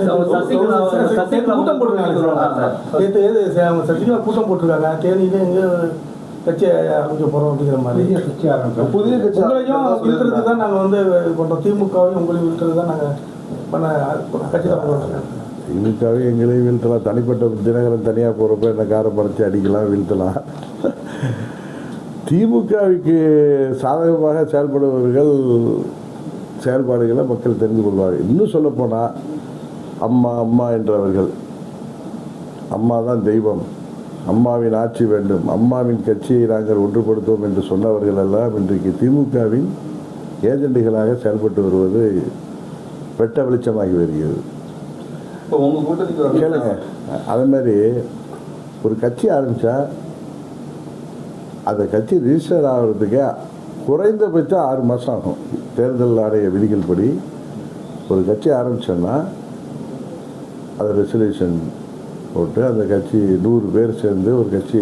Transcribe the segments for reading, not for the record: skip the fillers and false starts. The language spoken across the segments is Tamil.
கூட்டம் போட்டிருக்காங்க. சசிகலா கூட்டம் போட்டிருக்காங்க. தேனியில எங்க கட்சி ஆரம்பிக்க போறோம் அப்படிங்கிற மாதிரி புதிய கட்சி இருக்கிறது தான் நாங்கள் வந்து பண்ணுறோம். திமுகவையும் உங்களையும் இருக்கிறது தான் நாங்கள் பண்ண கட்சி தான் பண்ணுறோம். திமுகவே எங்களையும் வீழ்த்தலாம். தனிப்பட்ட தினகரன் தனியாக போகிறப்ப என்ன காரை பறித்து அடிக்கலாம், வீழ்த்தலாம். திமுகவுக்கு சாதகமாக செயல்படுபவர்கள் செயல்பாடுகளை மக்கள் தெரிந்து கொள்வார்கள். இன்னும் சொல்லப்போனால் அம்மா அம்மா என்றவர்கள், அம்மா தான் தெய்வம், அம்மாவின் ஆட்சி வேண்டும், அம்மாவின் கட்சியை நாங்கள் ஒன்றுபடுத்துவோம் என்று சொன்னவர்கள் எல்லாம் இன்றைக்கு திமுகவின் ஏஜெண்டுகளாக செயல்பட்டு வருவது வெட்ட வெளிச்சமாகி வருகிறது. கேளுங்க, அதே மாதிரி ஒரு கட்சி ஆரம்பித்தா அந்த கட்சி ரிஜிஸ்டர் ஆகிறதுக்கு குறைந்தபட்சம் 6 மாதம் ஆகும். தேர்தல் ஆணைய விதிகள் படி ஒரு கட்சி ஆரம்பித்தோன்னா அதை ரெசல்யூஷன் போட்டு அந்த கட்சி 100 பேர் சேர்ந்து ஒரு கட்சி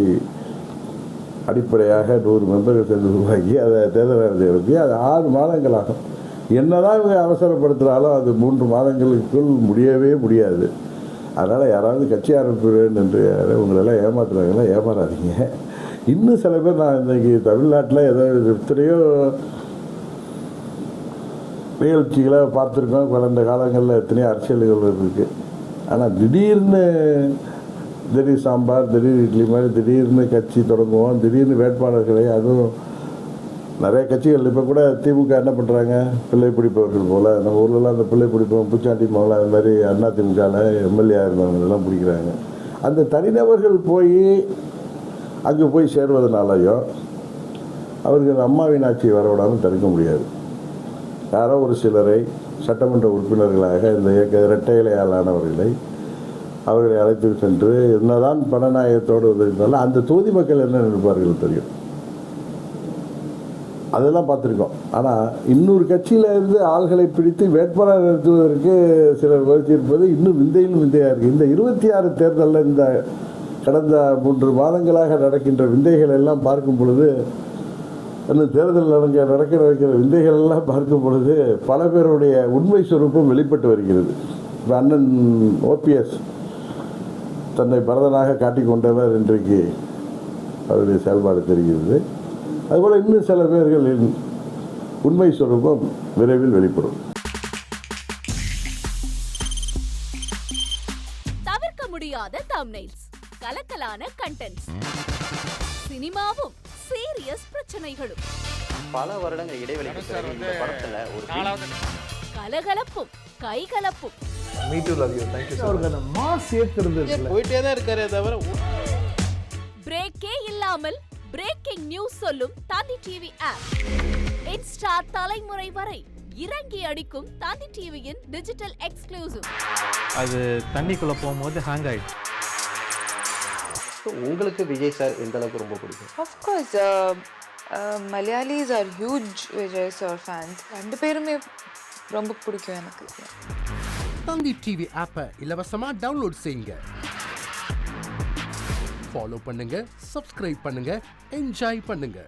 அடிப்படையாக 100 மெம்பர்கள் சேர்ந்து உருவாக்கி அதை தேர்தல் ஆணையத்தை அது 6 மாதங்கள் ஆகும். என்னதான் இவங்க அவசரப்படுத்துகிறாலும் அது 3 மாதங்களுக்குள் முடியவே முடியாது. அதனால் யாராவது கட்சி ஆரம்பிக்கிறேன் என்று உங்களெல்லாம் ஏமாத்துறாங்களா, ஏமாறாதீங்க. இன்னும் சில பேர் நான் இன்றைக்கி தமிழ்நாட்டில் ஏதோ எத்தனையோ நிகழ்ச்சிகளை பார்த்துருக்கோம். கடந்த காலங்களில் எத்தனையோ அரசியல்கள் இருக்குது. ஆனால் திடீர்னு சாம்பார், திடீர் இட்லி மாதிரி திடீர்னு கட்சி தொடங்குவோம், திடீர்னு வேட்பாளர்களை, அதுவும் நிறைய கட்சிகள் இப்போ கூட திமுக என்ன பண்ணுறாங்க, பிள்ளை பிடிப்பவர்கள் போல் நம்ம ஊர்லலாம் அந்த பிள்ளை பிடிப்போம், பூச்சாண்டி மகளாக அது மாதிரி அண்ணா திமுகவில் எம்எல்ஏ இருந்தவங்களெல்லாம் பிடிக்கிறாங்க. அந்த தனிநபர்கள் அங்கே போய் சேர்வதனாலையும் அவர்கள் அம்மாவின் ஆட்சியை வரவிடாமல் தடுக்க முடியாது. யாரோ ஒரு சிலரை சட்டமன்ற உறுப்பினர்களாக இந்த இரட்டை இலையாளானவர்களை அவர்களை அழைத்து சென்று என்னதான் பணநாயகத்தோடு இருந்தாலும் அந்த தொகுதி மக்கள் என்ன நினைப்பார்கள் தெரியும். அதெல்லாம் பார்த்துருக்கோம். ஆனால் இன்னொரு கட்சியில் இருந்து ஆள்களை பிடித்து வேட்பாளர் நிறுத்துவதற்கு சிலர் முயற்சியிருப்பது இன்னும் விந்தையாக இருக்குது. இந்த 26 தேர்தலில் இந்த கடந்த 3 மாதங்களாக நடக்கின்ற விந்தைகள் எல்லாம் பார்க்கும் பொழுது, அந்த தேர்தல் நடக்கிற விந்தைகள் எல்லாம் பார்க்கும் பொழுது பல பேருடைய உண்மை சொரூபம் வெளிப்பட்டு வருகிறது. இப்போ அண்ணன் OPS தன்னை பரதனாக காட்டிக்கொண்டவர் இன்றைக்கு அவருடைய செயல்பாடு தெரிகிறது. அதுபோல் இன்னும் சில பேர்களின் உண்மை சொரூபம் விரைவில் வெளிப்படும். தவிர்க்க முடியாத தம்ப்நெயில்ஸ், கலக்கலான கண்டென்ட்ஸ், சினிமாவும் சீரியஸ் பிரச்சனைகளும், பல வருடங்கள் இடைவெளிக்கு பிறகு இந்த படத்துல ஒரு கலகலப்பும் கைகலப்பும், போயிட்டே தான் இருக்காரே தவிர பிரேக்கே இல்லாமல் பிரேக்கிங் நியூஸ் சொல்லும் தந்தி டிவி ஆப். இன்ஸ்டா தலைமுறை வரை இறங்கி அடிக்கும் தந்தி டிவியின் டிஜிட்டல் எக்ஸ்க்ளூசிவ். அது தண்ணிக்குள்ள போகும்போது ஹேங் ஆயிடுச்சு. உங்களுக்கு விஜய் சார் எந்த அளவுக்கு ரொம்ப பிடிக்கும்? Of course, Malayalis are huge Vijay sir fans. 2 பேருமே ரொம்ப பிடிக்கும் எனக்கு. தந்தி டிவி ஆப்பை இலவசமா டவுன்லோட் செய்யுங்க. ஃபாலோ பண்ணுங்க, சப்ஸ்கிரைப் பண்ணுங்க, என்ஜாய் பண்ணுங்க.